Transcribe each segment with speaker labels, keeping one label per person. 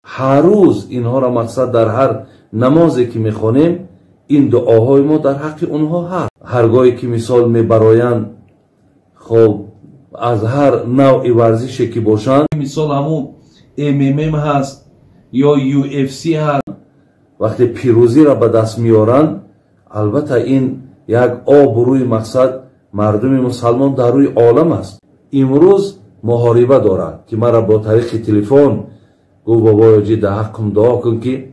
Speaker 1: هر روز اینها را مقصد در هر نمازی که میخوانیم این دعاهای ما در حق اونها هست. هرگاهی که مثال میبرایند خب از هر نوع ورزشی که باشند، مثال همون MMA هست یا UFC هست، وقتی پیروزی را به دست میارند، البته این یک آبروی مقصد مردم مسلمان در روی عالم است. امروز محاربه دارد که مرا با طریق تلفن گفت بابا حاجی در حقم دعا کن که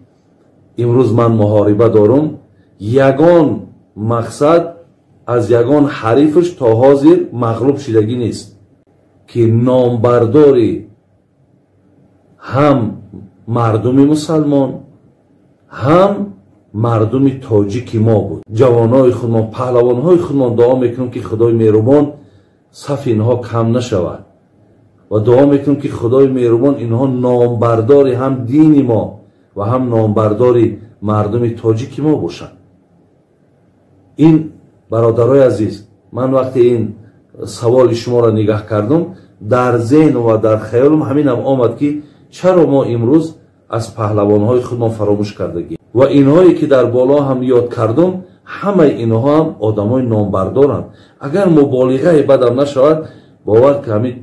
Speaker 1: امروز من محاربه دارم. یگان مقصد از یگان حریفش تا حاضر مغلوب شدگی نیست که نامبرداری هم مردم مسلمان هم مردم تاجیک ما بود. جوانای خودمان، پهلوانهای خودمان دعا میکنم که خدای مهربان صف اینها کم نشود و دعا میکنم که خدای مهربان اینها نامبرداری هم دین ما و هم نامبرداری مردم تاجیک ما باشند. این برادرای عزیز، من وقتی این سوال شما را نگاه کردم در ذهن و در خیالم همین هم آمد که چرا ما امروز از پهلوانهای خودمان فراموش کردگی و اینهایی که در بالا هم یاد کردم همه اینها هم آدمای نامبردارند. اگر مبالغه بدم نشود باور که همین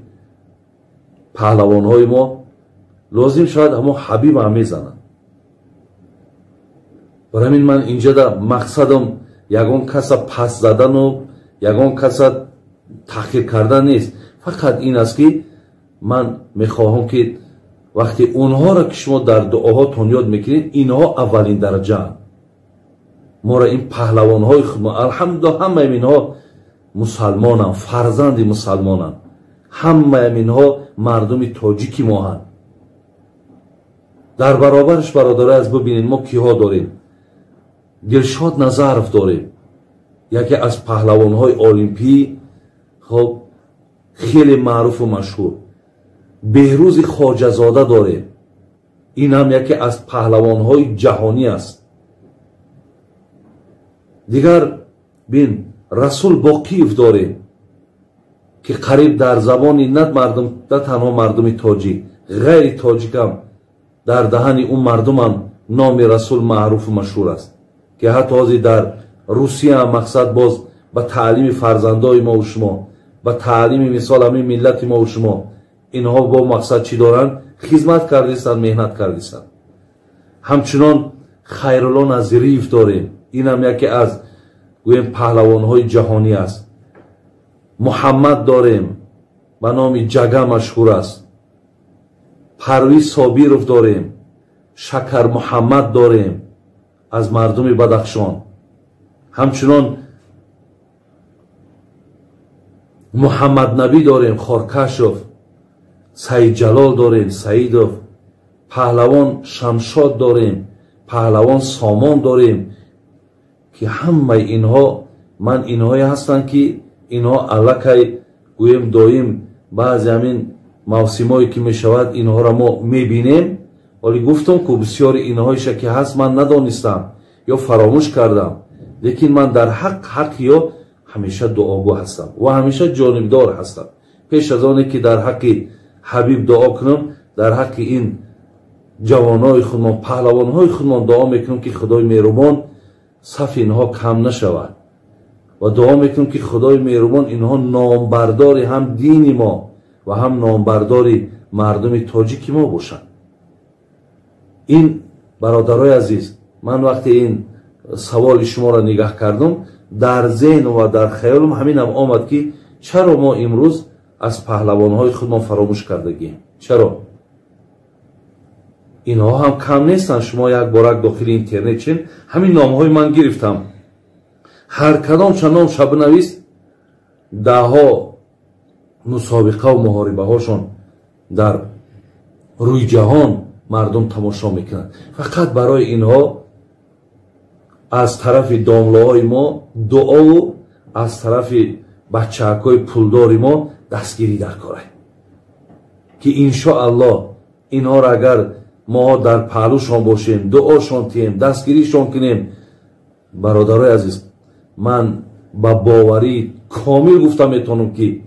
Speaker 1: پهلوانهای ما لازم شاید همون حبیب هم میزنند. برای همین من اینجا در مقصدم یگان کس پس زدن و یگان کس تحقیر کردن نیست، فقط این است که من میخواهم که وقتی اونها را که شما در دعاهاتون یاد میکنید اینها اولین درجه هم. ما را این پهلوانهای خود الحمدلله همه اینها مسلمانند، فرزند مسلمانند، همه اینها مردم تاجیک ما هستند. در برابرش برادرای از ببینید ما کیها داریم. دلشاد نظرف داریم، یکی از پهلوانهای المپی، خب خیلی معروف و مشهور. بهروز خواجه زاده داریم، این هم یکی از پهلوانهای جهانی است. دیگر بین رسول باقیف داریم که قریب در زبانی نه تنها مردم تاجیک، غیر تاجیک هم در دهن اون مردم هم نام رسول معروف و مشهور است که حتی در روسیه هم مقصد باز به تعلیم فرزندای ما و شما، به تعلیم مثال همین ملت ما و شما، اینها با مقصد چی دارن؟ خدمت کردیستن، مهنت کردیستن. همچنان خیرالله نظریف داریم، این هم یکی از گویم پهلوانهای جهانی است. محمد داریم به نام جگه مشهور است. پرویز صابیرов داریم. شکر محمد داریم از مردم بدخشان. همچنان محمد نبی داریم، خارکشف. سعید جلال داریم، سعیدов. پهلوان شمشاد داریم، پهلوان سامان داریم که همه اینها من اینهایی هستند که اینها الکی گویم دایم بعضی همین موسمایی که می شود اینها را ما می بینیم، ولی گفتم که بسیار اینهایش که هست من ندانستم یا فراموش کردم، لیکن من در حق یا همیشه دعاگو هستم و همیشه جانبدار هستم. پیش از آنی که در حق حبیب دعا کنم، در حق این جوانای خودمان، پهلوانهای خودمان دعا میکنم که خدای مهربان صف اینها کم نشود و دعا میکنم که خدای مهربان اینها نامبرداری هم دین ما و هم نامبرداری مردم تاجیک ما باشند. این برادرای عزیز، من وقتی این سوال شما را نگاه کردم در ذهن و در خیالم همین هم آمد که چرا ما امروز از پهلوانهای خودمان فراموش کردگیم. چرا؟ اینها هم کم نیستن. شما یک بارک داخل اینترنت چین همین نامهای من گرفتم، هر کدام چندان شب نویس ده ها مسابقه و محاربه هاشون در روی جهان مردم تماشا میکنند. فقط برای اینها از طرف دامله های ما دعا و از طرف بچه‌ک های پولداری ما دستگیری در کاره که انشاءالله اینها را اگر ما در پهلوشان باشیم، دعاشان تیم، دستگیریشان کنیم، برادرای عزیز، من با باوری کامل گفتم میتونم که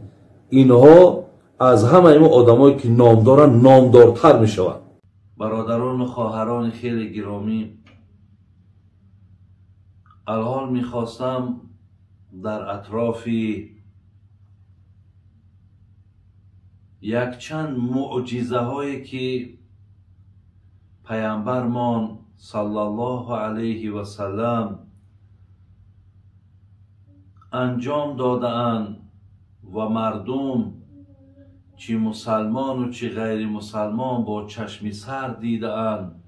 Speaker 1: اینها از همه این آدمایی که نام دارن نامدارتر میشوند. برادران و خواهران خیلی گرامی، الحال میخواستم در اطراف یک چند معجزه هایی که پیامبرمان صلی الله علیه و سلم انجام داده‌اند و مردم چی مسلمان و چی غیر مسلمان با چشم سر دیده‌اند،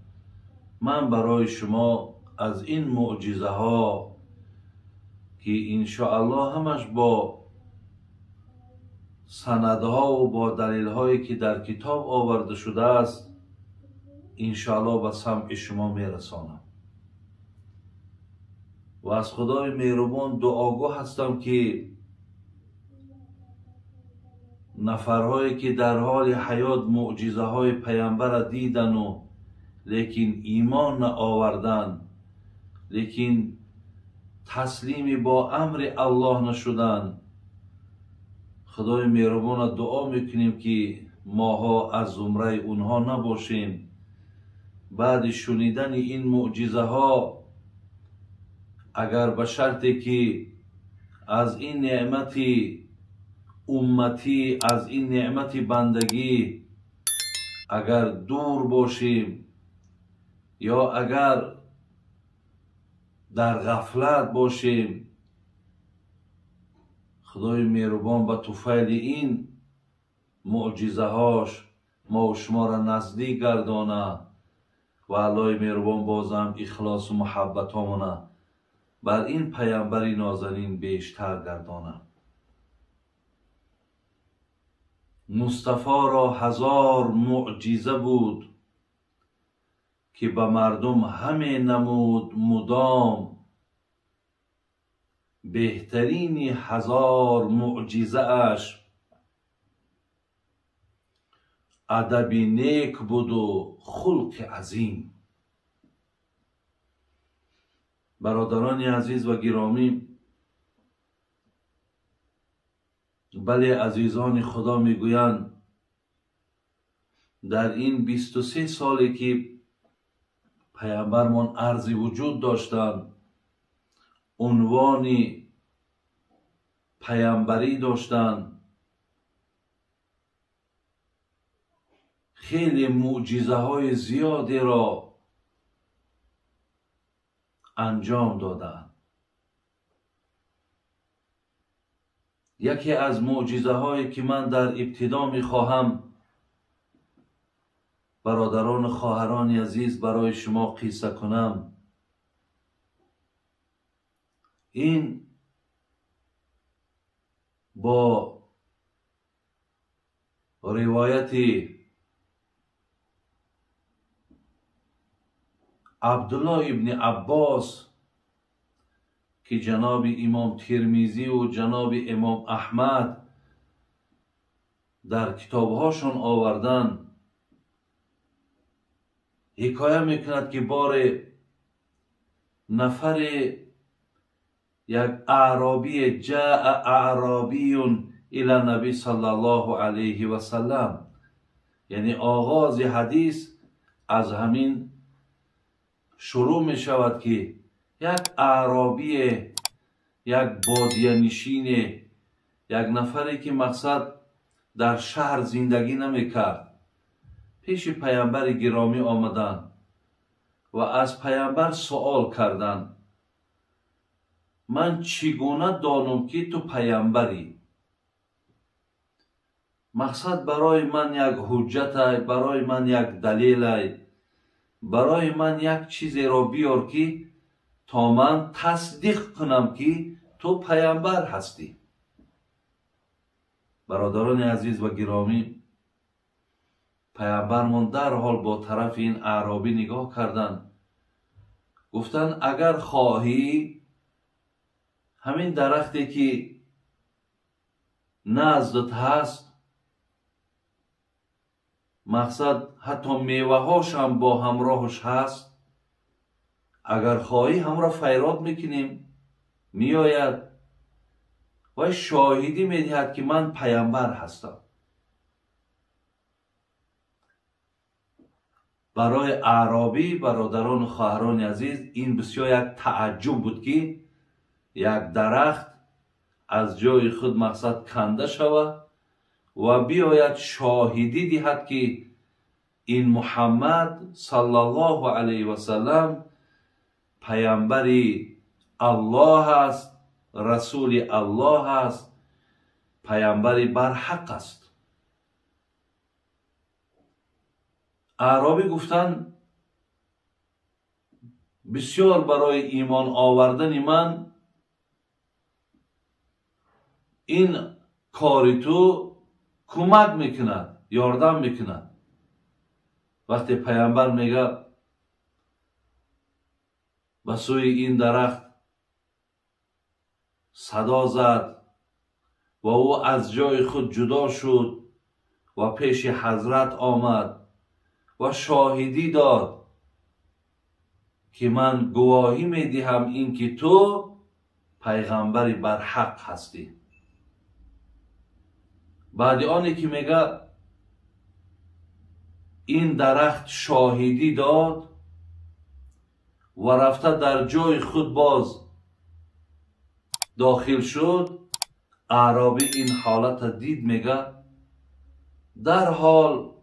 Speaker 1: من برای شما از این معجزه ها که انشاءالله همش با سندها و با دلیل هایی که در کتاب آورده شده است انشاءالله به سمع شما میرسانم. و از خدای مهربان دعاگو هستم که نفرهایی که در حال حیات معجزه های پیامبر دیدن و لیکن ایمان نآوردن، لیکن تسلیم با امر الله نشدن، خدای مهربان دعا میکنیم که ماها از زمره اونها نباشیم. بعد شنیدن این معجزه ها اگر به شرطی که از این نعمت امتی، از این نعمت بندگی اگر دور باشیم یا اگر در غفلت باشیم، خدای مهربان به طفیل این معجزه هاش ما و شما را نزدیک گردانه و الله مهربان بازم اخلاص و محبت همونه بر این پیامبر نازنین بیشتر گردانه. مصطفی را هزار معجزه بود که به مردم همه نمود مدام، بهترین هزار معجزه اش ادب نیک بود و خلق عظیم. برادران عزیز و گرامی، بله عزیزان خدا میگویند در این 23 سالی که پیامبرمان عرض وجود داشتند، عنوان پیامبری داشتند، خیلی معجزه های زیادی را انجام دادند. یکی از معجزه هایی که من در ابتدا می خواهم برادران و خواهران عزیز برای شما قصه کنم، این با روایت عبدالله ابن عباس که جناب امام ترمیزی و جناب امام احمد در کتابهاشون آوردن، حکایه میکند که بار نفر یک اعرابی جاء اعرابی الی نبی صلی الله علیه و سلم، یعنی آغاز حدیث از همین شروع می شود که یک اعرابی، یک بادیه نشین، یک نفری که مقصد در شهر زندگی نمی کرد، پیش پیامبر گرامی آمدند و از پیامبر سوال کردند من چگونه دانم که تو پیامبری؟ مقصد برای من یک حجت است، برای من یک دلیل است، برای من یک چیزی را بیار که تا من تصدیق کنم که تو پیامبر هستی. برادران عزیز و گرامی، پیامبرمان در حال با طرف این اعرابی نگاه کردند، گفتند اگر خواهی همین درختی که نزدت هست، مقصد حتی میوه هاش هم با همراهش هست، اگر خواهی همراه فیراد میکنیم، میآید و شاهدی میدهد که من پیامبر هستم. برای اعرابی، برادران و خواهران عزیز، این بسیار یک تعجب بود که یک درخت از جای خود مقصد کنده شود و بیاید شاهدی دهد که این محمد صلی الله علیه و سلم پیامبری الله است، رسول الله است، پیامبری برحق است. اعرابی گفتند بسیار برای ایمان آوردن من این کاری تو کمک میکند، یاردم میکند. وقتی پیامبر میگه به سوی این درخت صدا زد و او از جای خود جدا شد و پیش حضرت آمد و شاهدی داد که من گواهی میدهم این که تو پیغمبری برحق هستی. بعد آنی که میگه این درخت شاهدی داد و رفته در جای خود باز داخل شد، اعرابی این حالت دید، میگه در حال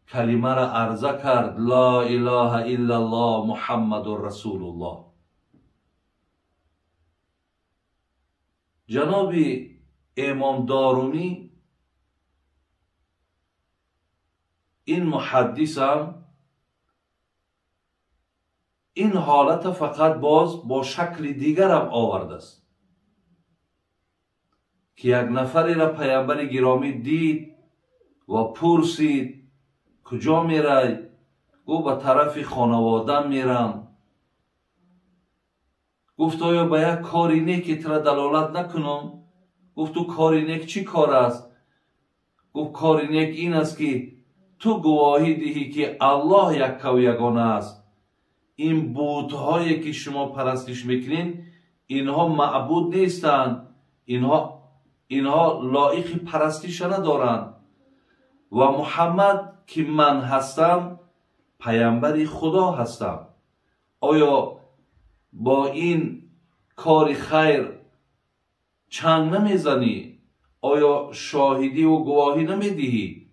Speaker 1: کلمه را عرضه کرد لا اله الا الله محمد رسول الله. جناب امام دارمی این محدث هم این حالت فقط باز با شکل دیگر هم آورده است که یک نفری را پیامبر گرامی دید و پرسید کجا میرای؟ گفت به طرف خانوادم میرم. گفت آیا به یک کاری نیکی ترا دلالت نکنم؟ گفت تو کاری نیک چی کار است؟ گفت کاری نیک این است که تو گواهی دهی که الله یک و یگانه است. این بت‌هایی که شما پرستش میکنین اینها معبود نیستند، اینها لایق پرستش ندارند و محمد که من هستم پیامبر خدا هستم. آیا با این کار خیر چنگ نمیزنی؟ آیا شاهدی و گواهی نمیدهی؟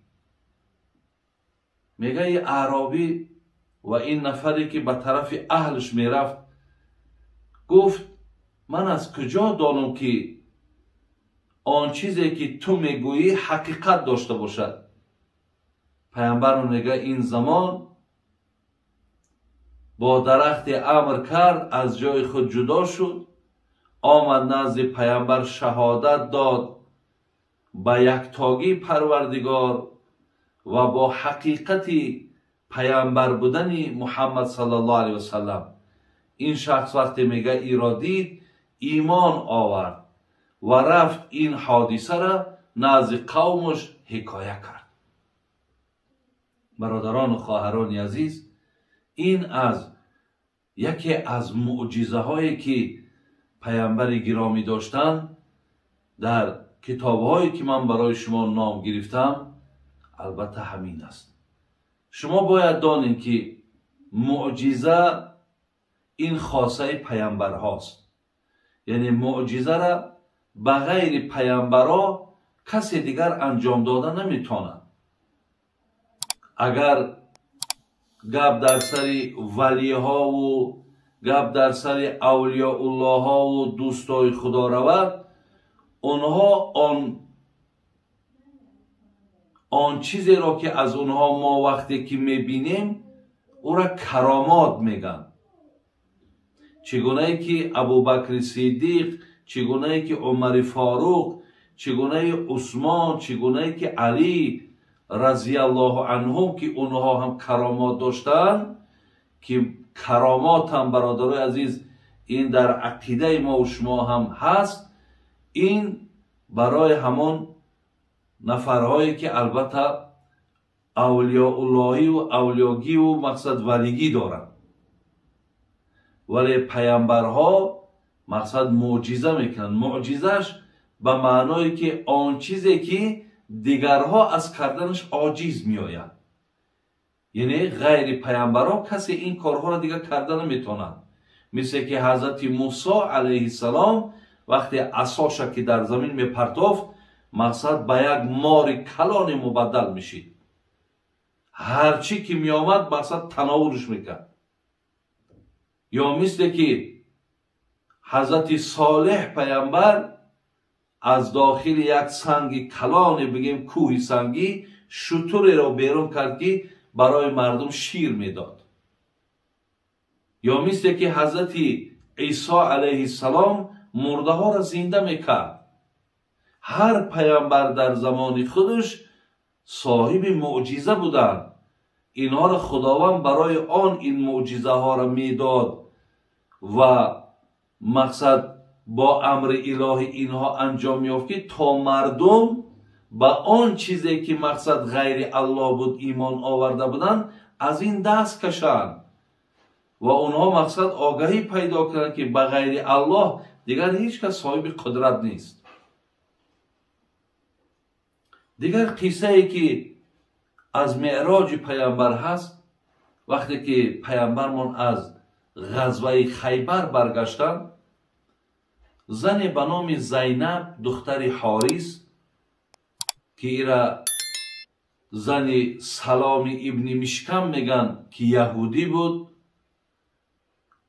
Speaker 1: میگه ای اعرابی و این نفری که به طرف اهلش میرفت گفت من از کجا دانم که آن چیزی که تو میگویی حقیقت داشته باشد؟ پیامبر میگه این زمان با درخت امر کرد، از جای خود جدا شد، آمد نزد پیامبر شهادت داد به یکتاگی پروردگار و با حقیقتی پیامبر بودن محمد صلی الله علیه و سلم. این شخص وقتی میگه ای را دید ایمان آورد و رفت این حادثه را نزد قومش حکایه کرد. برادران و خواهران عزیز، این از یکی از معجزه هایی که پیامبر گرامی داشتند در کتاب هایی که من برای شما نام گرفتم البته همین است. شما باید دانید که معجزه این خاصه پیامبر هاست، یعنی معجزه را بغیر پیامبرها کسی دیگر انجام داده نمیتواند. اگر گپ در سر ولی ها و گپ در سر اولیاء الله ها و دوستای خدا رود، اونها آن چیزی را که از اونها ما وقتی که میبینیم او را کرامات میگن. چگونه ای که ابوبکر صدیق، چگونه ای که عمر فاروق، چگونه ای عثمان، چگونه ای که علی رضی الله عنهم که اونها هم کرامات داشتن، که کرامات هم برادرای عزیز این در عقیده ما و شما هم هست. این برای همان نفرهایی که البته اولیاء اللهی و اولیاگی و مقصد ولیگی دارن، ولی پیامبرها مقصد معجزه میکنن. معجزش به معنایی که آن چیزی که دیگرها از کردنش عاجز میآیند. یعنی غیر پیامبران کسی این کارها را دیگر کرده نمیتونند. مثل که حضرت موسی علیه السلام وقتی عصاش که در زمین میپرتافت مقصد به یک مار کلان مبدل میشید. هرچی که میآمد مقصد تناولش میکرد. یا مثل که حضرت صالح پیامبر از داخل یک سنگ کلان بگیم کوه سنگی شتر را بیرون کرد که برای مردم شیر میداد. یا مثل که حضرت عیسی علیه السلام مرده ها را زنده میکرد. هر پیامبر در زمان خودش صاحب معجزه بودند. اینها را خداوند برای آن این معجزه ها را میداد و مقصد با امر الهی اینها انجام یافت تا مردم با آن چیزی که مقصد غیر الله بود ایمان آورده بودند از این دست کشند و اونها مقصد آگاهی پیدا کردند که به غیر الله دیگر هیچ کس صاحب قدرت نیست. دیگر قصه ای که از معراج پیامبر هست، وقتی که پیامبرمان از غزوه خیبر برگشتند، زن به نام زینب دختر حارث که ایرا زن سلام ابن مشکم میگن که یهودی بود،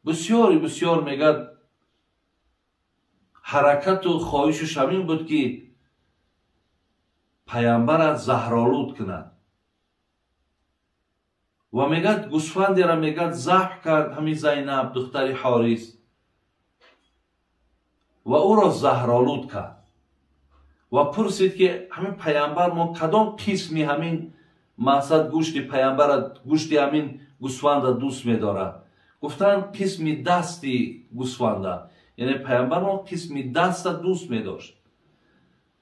Speaker 1: بسیار میگن حرکت و خواهشش همین بود که پیامبر از زهرآلود کند و میگد گوسفندی را میگد ذبح کرد همین زینب دختر حارث و او را زهرآلود کرد و پرسید که همین پیامبر ما کدام قسمی همین مقصد گوشت پیامبر گوشت همین گوسفند دوست می‌دارد؟ گفتن قسمی دستی گوسفند، یعنی پیامبر ما قسمی دست دوست می‌داشت.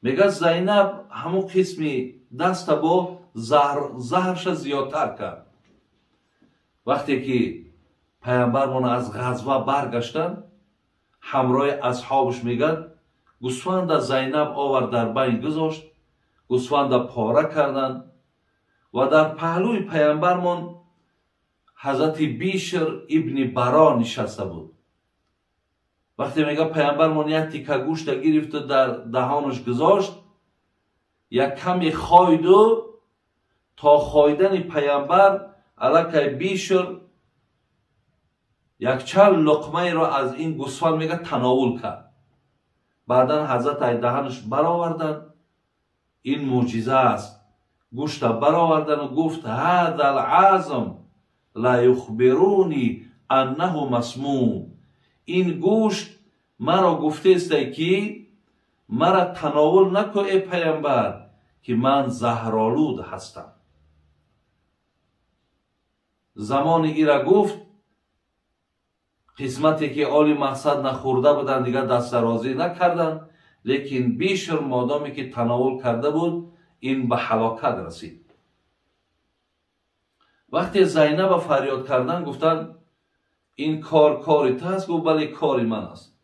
Speaker 1: میگه زینب همون قسمی دست با زهرش زیادتر کرد. وقتی که پیامبرمون از غزوه برگشتن همراه اصحابش میگن گوسفند زینب آورد در بین گذاشت، گوسفند پاره کردن و در پهلوی پیامبرمون حضرت بیشر ابن برا نشسته بود. وقتی میگه پیامبرمون یک تیکه گوشت گرفت و در دهانش گذاشت، یک کمی خواید و تا خایدن پیامبر علاکه بیشر یک چند لقمه را از این گوسفند میگه تناول کرد. بعدا حضرت دهانش برآوردن، این معجزه است. گوشت برآوردن و گفت هذا العظم لا یخبرونی انه مسموم. این گوشت مرا گفته است که مرا تناول نکو ای پیامبر که من زهرآلود هستم. زمان ایرا گفت قسمتی که آل مقصد نخورده بودن دیگر دست درازی نکردن، لیکن بیشتر مادامی که تناول کرده بود این به هلاکت رسید. وقتی زینب فریاد کردن گفتن این کاری تو است؟ گفت بله کاری من است.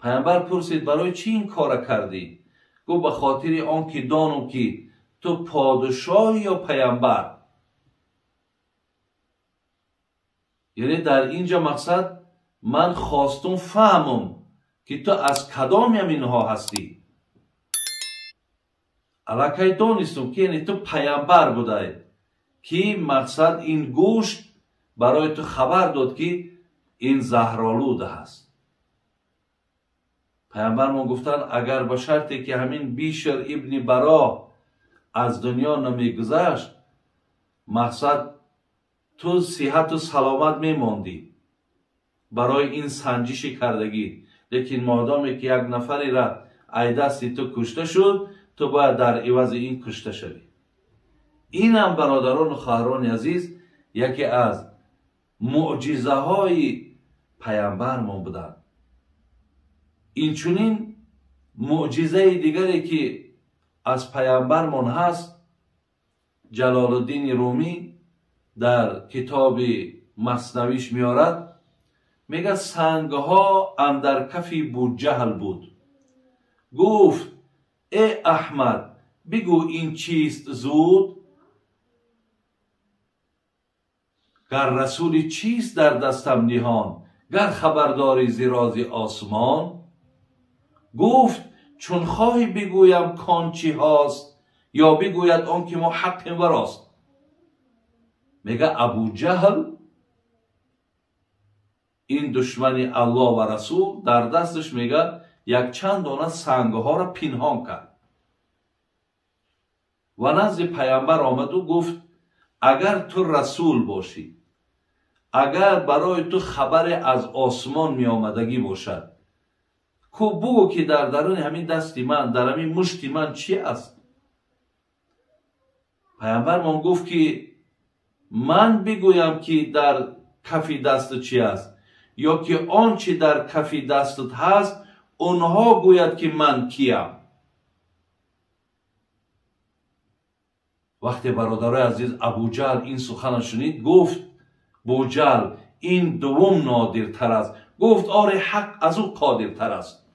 Speaker 1: پیامبر پرسید برای چی این کار کردی؟ گفت به خاطر آن که دانم که تو پادشاه یا پیامبر. یعنی در اینجا مقصد من خواستم فهمم که تو از کدام اینها هستی. علاکه دانستم که یعنی تو پیامبر بوده که مقصد این گوشت برای تو خبر داد که این زهرآلود هست. پیامبر ما گفتن اگر به شرطی که همین بیشر ابن برا از دنیا نمیگذشت مقصد تو صحت و سلامت میماندی برای این سنجش کردگی، لیکن مادامی که یک نفری را ای دستی تو کشته شد تو باید در عوض این کشته شوی. این هم برادران و خواهران عزیز یکی از معجزه های پیامبر ما بودند. این چنین معجزه دیگری که از پیامبر من هست جلال الدین رومی در کتاب مثنویش میارد، میگه سنگها اندر کف بوجهل بود. گفت ای احمد بگو این چیست زود؟ گر رسولی چیست در دستم نهان، گر خبرداری ز راز آسمان. گفت چون خواهی بگویم کان چی هاست، یا بگوید آن که ما حق وراست. میگه ابو جهل این دشمن الله و رسول در دستش میگه یک چند دانه سنگها را پنهان کرد و نزد پیامبر آمد و گفت اگر تو رسول باشی، اگر برای تو خبر از آسمان می آمدگی باشد، کو بگو که در درون همین دستی من، در همین مشتی من چی است؟ پیامبر من گفت که من بگویم که در کفی دست چی است، یا که آنچه در کفی دستت هست اونها گوید که من کیم. وقتی برادرای عزیز ابو جهل این سخن شنید، گفت بوجهل این دوم نادرتر است. گفت آره حق از او قادرتر است.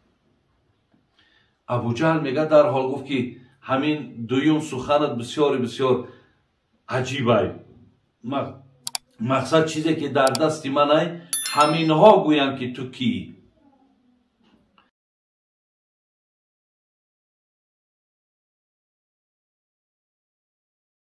Speaker 1: ابو جهل میگه در حال گفت که همین دویم سخنت بسیار بسیار عجیبه. مقصد چیزی که در دست من ای همینها گویم که تو کی.